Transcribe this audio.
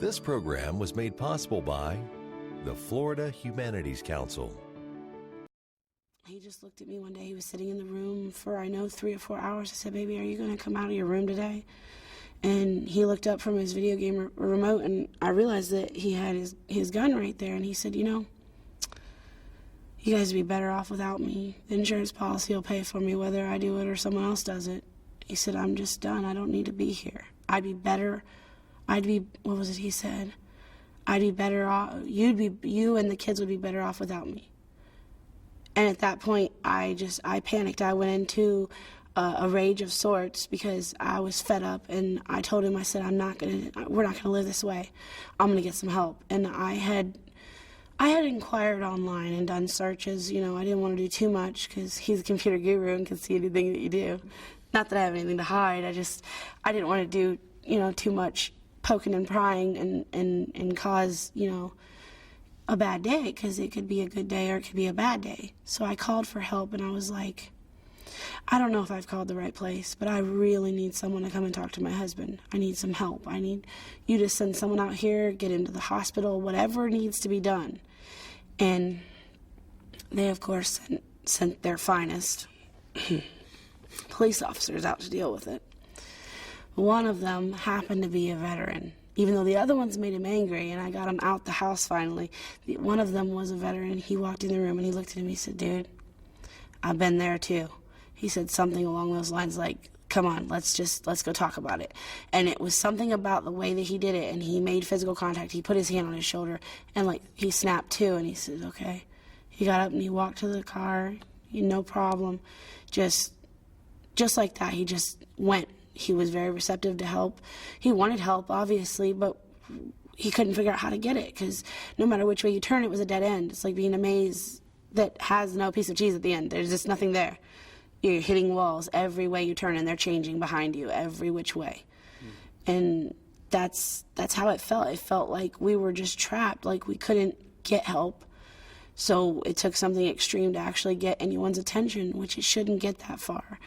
This program was made possible by the Florida Humanities Council. He just looked at me one day. He was sitting in the room for, 3 or 4 hours. I said, baby, are you going to come out of your room today? And he looked up from his video game remote, and I realized that he had his gun right there. And he said, you guys would be better off without me. The insurance policy will pay for me whether I do it or someone else does it. He said, I'm just done. I don't need to be here. What was it he said? I'd be better off, you and the kids would be better off without me. And at that point, I panicked. I went into a rage of sorts because I was fed up, and I told him, I said, we're not gonna live this way. I'm gonna get some help. And I had inquired online and done searches. I didn't want to do too much because he's a computer guru and can see anything that you do. Not that I have anything to hide. I didn't want to do, too much poking and prying and cause, a bad day, because it could be a good day or it could be a bad day. So I called for help, and I was like, I don't know if I've called the right place, but I really need someone to come and talk to my husband. I need some help. I need you to send someone out here, get him to the hospital, whatever needs to be done. And they, of course, sent their finest police officers out to deal with it. One of them happened to be a veteran. Even though the other ones made him angry, and I got him out the house finally, one of them was a veteran. He walked in the room, and he looked at him, he said, dude, I've been there too. He said something along those lines like, come on, let's go talk about it. And it was something about the way that he did it, and he made physical contact. He put his hand on his shoulder, and he snapped too, and he said, okay. He got up and he walked to the car, no problem. Just like that, he just went. He was very receptive to help. He wanted help, obviously, but he couldn't figure out how to get it, because no matter which way you turn, it was a dead end. It's like being a maze that has no piece of cheese at the end. There's just nothing there. You're hitting walls every way you turn, and they're changing behind you every which way. And that's how it felt. It felt like we were just trapped, like we couldn't get help. So it took something extreme to actually get anyone's attention, which it shouldn't get that far.